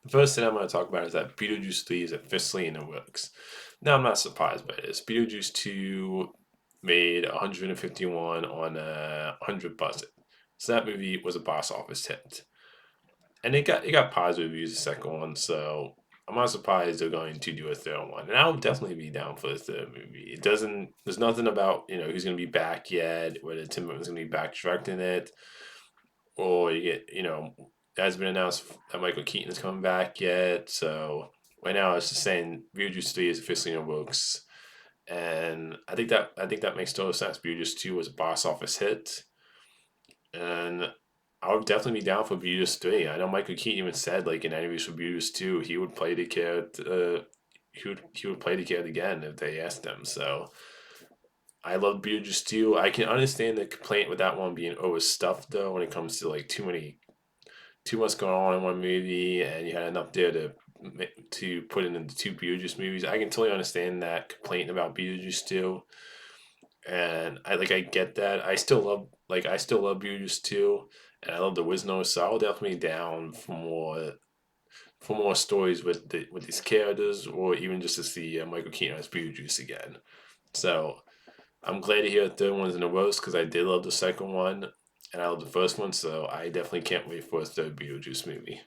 The first thing I'm going to talk about is that Beetlejuice 3 is officially in the works. Now, I'm not surprised by this. Beetlejuice 2 made 151 on a 100 budget. So that movie was a box office hit. And it got positive reviews the second one, so I'm not surprised they're going to do a third one. And I'll definitely be down for a third movie. It doesn't there's nothing about, who's gonna be back yet, whether Tim Burton's gonna be back directing it, or you get, it hasn't been announced that Michael Keaton is coming back yet. So right now it's just saying Beetlejuice 3 is officially in the works. And I think that makes total sense. Beetlejuice 2 was a box office hit. And I would definitely be down for Beetlejuice 3. I know Michael Keaton even said, like, in interviews for Beetlejuice 2, he would play the character. He would play the character again if they asked him. So I love Beetlejuice 2. I can understand the complaint with that one being overstuffed though when it comes to like too much going on in one movie, and you had enough there to put it into two Beetlejuice movies. I can totally understand that complaint about Beetlejuice 2, and I get that. I still love Beetlejuice 2, and I love the Wisno, so I'll definitely be down for more stories with these characters, or even just to see Michael Keaton as Beetlejuice again. So I'm glad to hear the third one's in the works because I did love the second one and I love the first one, so I definitely can't wait for a third Beetlejuice movie.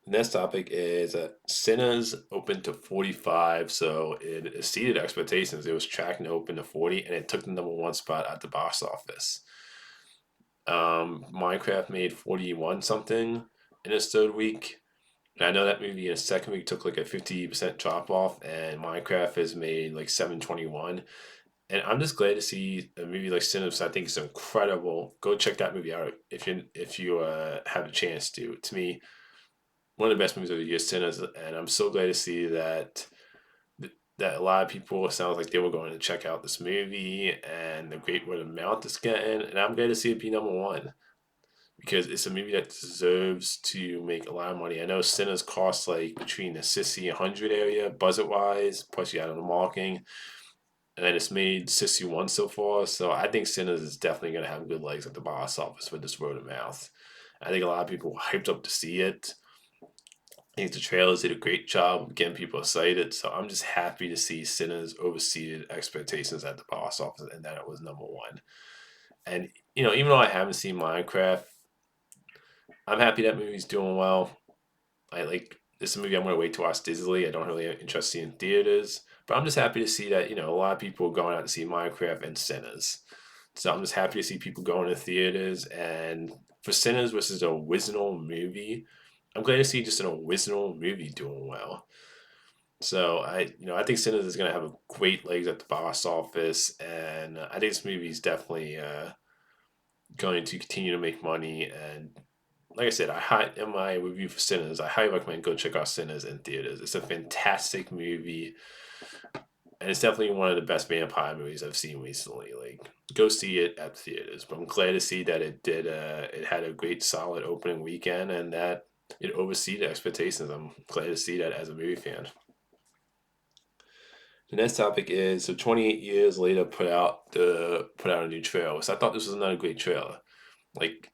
The next topic is Sinners opened to 45, so it exceeded expectations. It was tracking to open to 40, and it took the number one spot at the box office. Minecraft made 41 something in its third week. And I know that movie in its second week took like a 50% drop off, and Minecraft has made like 721. And I'm just glad to see a movie like Sinners. I think it's incredible. Go check that movie out if you have a chance to. To me, one of the best movies of the year, Sinners, and I'm so glad to see that a lot of people sounds like they were going to check out this movie and the great word of mouth it's getting. And I'm glad to see it be number one because it's a movie that deserves to make a lot of money. I know Sinners costs like between the 60 and 100 area budget wise, plus you add on the marketing, and then it's made 61 so far. So I think Sinners is definitely going to have good legs at the box office with this word of mouth. I think a lot of people were hyped up to see it. I think the trailers did a great job of getting people excited. So I'm just happy to see Sinners overseeded expectations at the box office and that it was number one. And even though I haven't seen Minecraft, I'm happy that movie's doing well. I like this is a movie I'm gonna wait to watch digitally. I don't really interest in theaters, but I'm just happy to see that a lot of people are going out to see Minecraft and Sinners. So I'm just happy to see people going to theaters, and for Sinners, which is a original movie, I'm glad to see just an original movie doing well. So I think Sinners is gonna have a great legs at the box office, and I think this movie is definitely going to continue to make money. And like I said, in my review for Sinners, I highly recommend go check out Sinners in theaters. It's a fantastic movie, and it's definitely one of the best vampire movies I've seen recently. Like, go see it at theaters. But I'm glad to see that it did. It had a great, solid opening weekend, and that it overseeded expectations. I'm glad to see that as a movie fan. The next topic is so 28 years later put out a new trailer. So I thought this was another great trailer. Like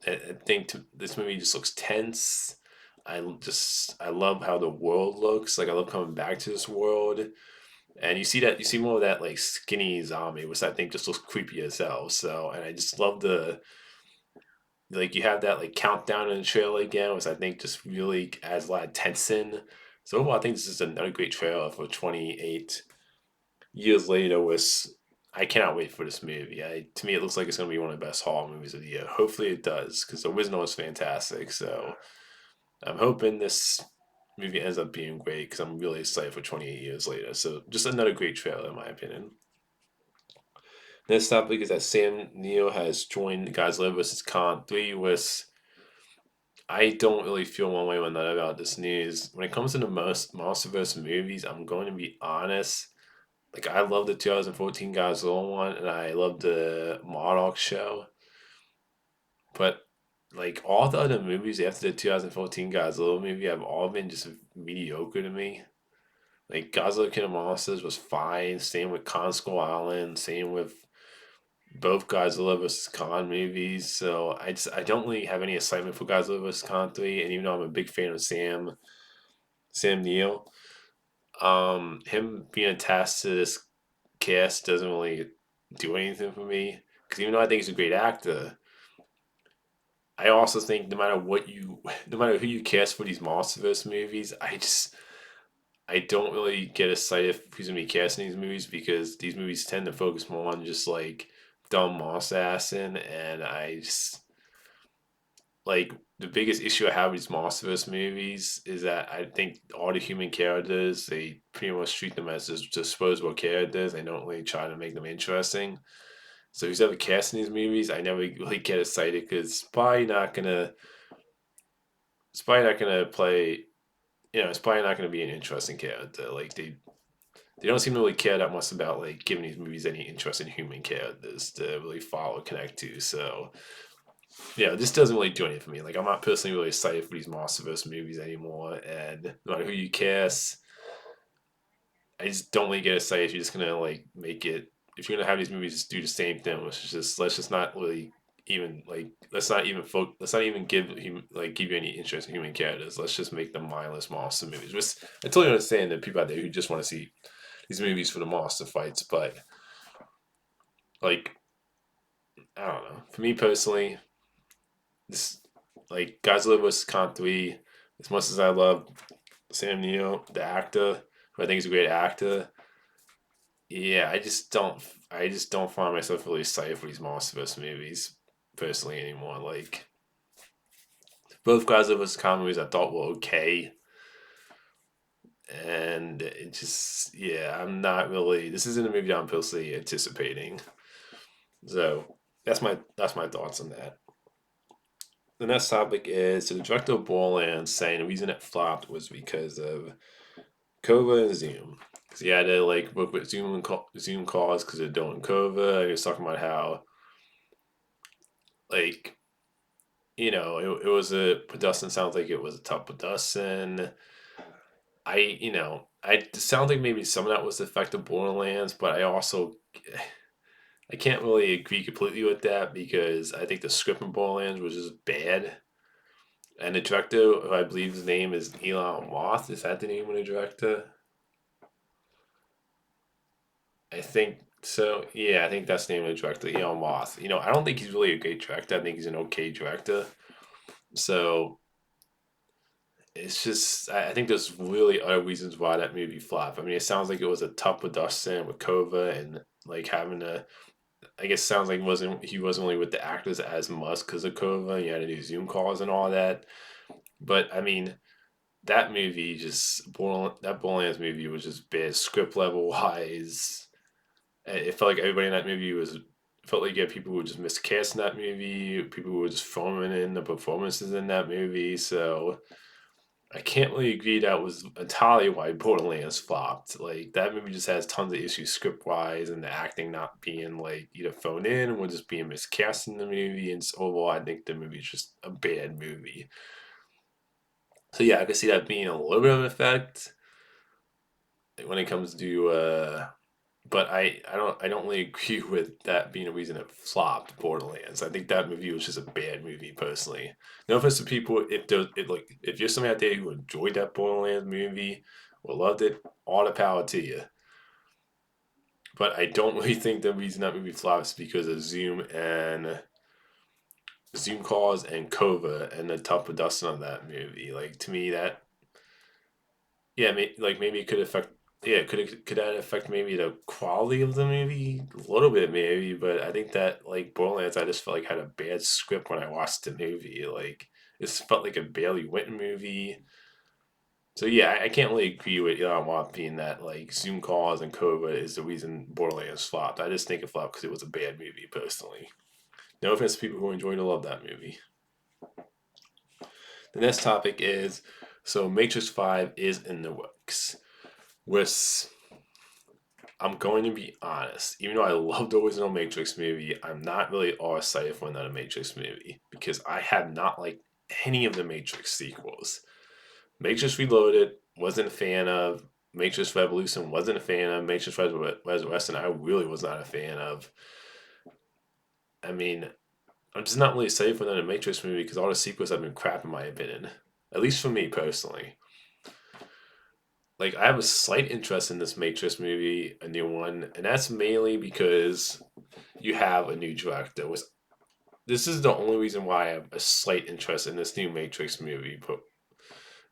I think this movie just looks tense. I love how the world looks. Like I love coming back to this world, and you see more of that like skinny zombie, which I think just looks creepy as hell. So, and I just love the like you have that like countdown in the trailer again, which I think just really adds a lot of tension. So overall, I think this is another great trailer for 28 years later. Was I cannot wait for this movie. To me, it looks like it's going to be one of the best horror movies of the year. Hopefully, it does because the original is fantastic. So I'm hoping this movie ends up being great because I'm really excited for 28 years later. So just another great trailer, in my opinion. Next topic is that Sam Neill has joined Godzilla vs. Kong 3 with. I don't really feel one way or another about this news. When it comes to the most MonsterVerse movies, I'm going to be honest. Like I love the 2014 Godzilla one, and I love the Monarch show. But like all the other movies after the 2014 Godzilla movie have all been just mediocre to me. Like Godzilla King of Monsters was fine. Same with Kong Skull Island. Same with both Godzilla vs Kong movies, so I don't really have any excitement for Godzilla vs Kong 3. And even though I'm a big fan of Sam Neill, him being attached to this cast doesn't really do anything for me. Because even though I think he's a great actor, I also think no matter what you, no matter who you cast for these MonsterVerse movies, I don't really get excited if who's gonna be casting these movies because these movies tend to focus more on just like dumb monster assing, and I just like the biggest issue I have with these MonsterVerse movies is that I think all the human characters they pretty much treat them as just disposable characters. They don't really try to make them interesting. So who's ever casting these movies, I never really get excited because it's probably not gonna play. It's probably not gonna be an interesting character. Like they don't seem to really care that much about like giving these movies any interesting human characters to really follow or connect to. So yeah, this doesn't really do anything for me. Like I'm not personally really excited for these MonsterVerse movies anymore. And no matter who you cast, I just don't really get excited if you're just gonna like make it. If you're gonna have these movies just do the same thing, let's just not really even like let's not even give you any interest in human characters. Let's just make them mindless monster movies. Which I totally understand that people out there who just want to see these movies for the monster fights, but like I don't know. For me personally, this like Godzilla vs Kong 3, as much as I love Sam Neill, the actor, who I think is a great actor, yeah, I just don't find myself really excited for these MonsterVerse movies personally anymore. Like both Godzilla vs Kong movies I thought were okay. And it just yeah, I'm not really this isn't a movie that I'm personally anticipating. So that's my thoughts on that. The next topic is so the director of Borderlands saying the reason it flopped was because of Kova and Zoom. Because he had to like work with Zoom calls because they're doing Kova. He was talking about how like it was a production sounds like it was a tough production. I it sounds like maybe some of that was the effect of Borderlands, but I can't really agree completely with that because I think the script in Borderlands was just bad. And the director, who I believe his name is Elon Roth, is that the name of the director? I think so. Yeah, I think that's the name of the director, Elon Roth. I don't think he's really a great director. I think he's an okay director. So it's just, I think there's really other reasons why that movie flopped. I mean, it sounds like it was a tough production with Kova and like having to. I guess sounds like he wasn't really with the actors as much because of Kova. You had to do Zoom calls and all that. But I mean, that movie that Borderlands movie was just bad script level wise. It felt like everybody in that movie was felt like you had people who were just miscast in that movie, people who were just throwing in the performances in that movie. So I can't really agree that was entirely why Borderlands flopped. Like that movie just has tons of issues script wise and the acting not being like either phoned in or just being miscast in the movie. And so overall, I think the movie is just a bad movie. So yeah, I could see that being a little bit of an effect when it comes to but I don't really agree with that being a reason it flopped Borderlands. I think that movie was just a bad movie personally. No offense to people if you're somebody out there who enjoyed that Borderlands movie or loved it, all the power to you. But I don't really think the reason that movie flops is because of Zoom calls and Kova and the tough production on that movie. Like to me that yeah, maybe it could affect. Yeah, could that affect maybe the quality of the movie a little bit maybe, but I think that like Borderlands, I just felt like had a bad script when I watched the movie. Like it felt like a barely written movie. So yeah, I can't really agree with Elon Musk being that like Zoom calls and Kova is the reason Borderlands flopped. I just think it flopped because it was a bad movie personally. No offense to people who enjoyed or love that movie. The next topic is so Matrix 5 is in the works. With I'm going to be honest. Even though I love the original Matrix movie, I'm not really all excited for another Matrix movie because I have not liked any of the Matrix sequels. Matrix Reloaded wasn't a fan of. Matrix Revolution wasn't a fan of. Matrix Resurrection I really was not a fan of. I mean, I'm just not really excited for another Matrix movie because all the sequels have been crap in my opinion. At least for me personally. Like I have a slight interest in this Matrix movie, a new one, and that's mainly because you have a new director. Was This is the only reason why I have a slight interest in this new Matrix movie, but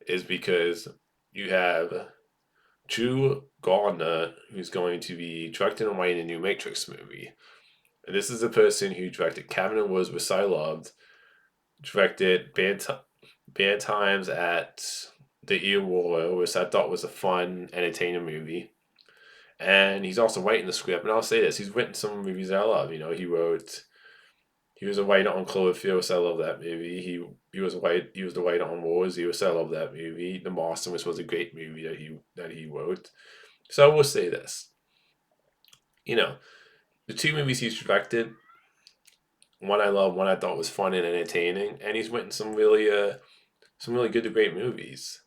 is because you have Drew Gardner, who's going to be directing and writing a new Matrix movie. And this is the person who directed Cabin in the Woods, which I loved, directed Bad Times at the Ear War, which I thought was a fun, entertaining movie. And he's also writing the script. And I'll say this: he's written some movies that I love. He was a writer on Cloverfield, which I love that movie. He was the writer on Wars. I love that movie. The Master, which was a great movie that he wrote. So I will say this: you know, the two movies he's directed, one I love, one I thought was fun and entertaining, and he's written some really good to great movies.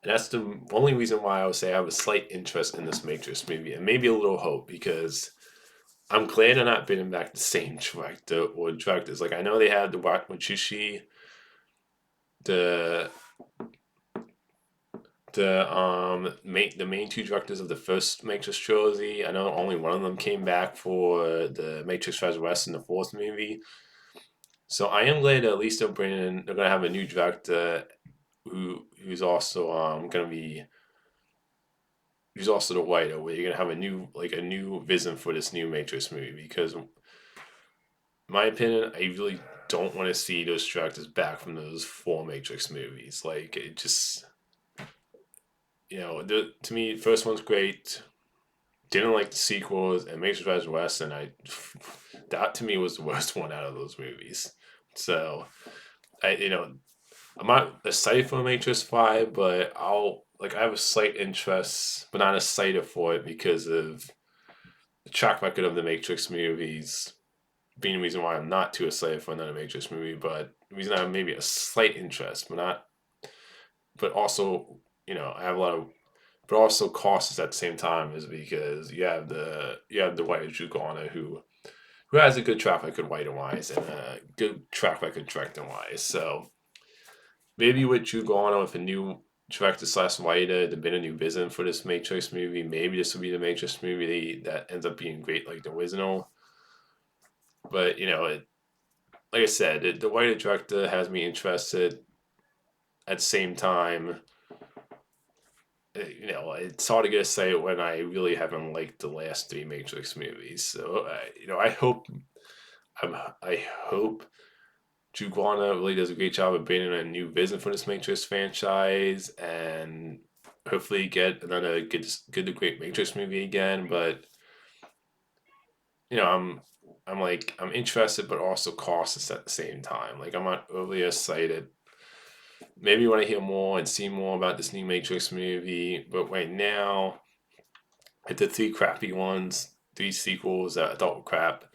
And that's the only reason why I would say I have a slight interest in this Matrix movie, and maybe a little hope because I'm glad they're not bringing back the same director or directors. Like I know they had the Wachowski, the the main two directors of the first Matrix trilogy. I know only one of them came back for the Matrix Resurrection, the fourth movie. So I am glad that at least they're gonna have a new director who's also gonna be who's also the writer, where you're gonna have a new vision for this new Matrix movie. Because in my opinion, I really don't want to see those directors back from those four Matrix movies. Like it just to me, the first one's great. Didn't like the sequels, and Matrix Resurrection. That to me was the worst one out of those movies. So I you know I'm not excited for Matrix 5, but I have a slight interest, but not excited for it because of the track record of the Matrix movies being the reason why I'm not too excited for another Matrix movie, but the reason I have maybe a slight interest, but also, I have a lot of, but also cautious at the same time is because you have the white Drew Garner who has a good track record writer wise and a good track record directing wise. So maybe with Drew Garner with a new director slash writer to been a new vision for this Matrix movie, maybe this will be the Matrix movie that ends up being great like the original. But like I said, the writer director has me interested. At the same time, it's hard to get a say when I really haven't liked the last three Matrix movies. So I hope Drew Guana really does a great job of bringing a new vision for this Matrix franchise, and hopefully get another good to great Matrix movie again. But you know, I'm interested, but also cautious at the same time. Like I'm not overly excited. Maybe want to hear more and see more about this new Matrix movie, but right now, at the three crappy ones, three sequels that I thought were crap,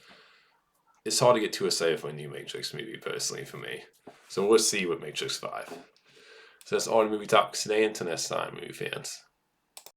it's hard to get too excited for a new Matrix movie, personally, for me. So we'll see with Matrix 5. So that's all the movie talks today. Until next time, movie fans.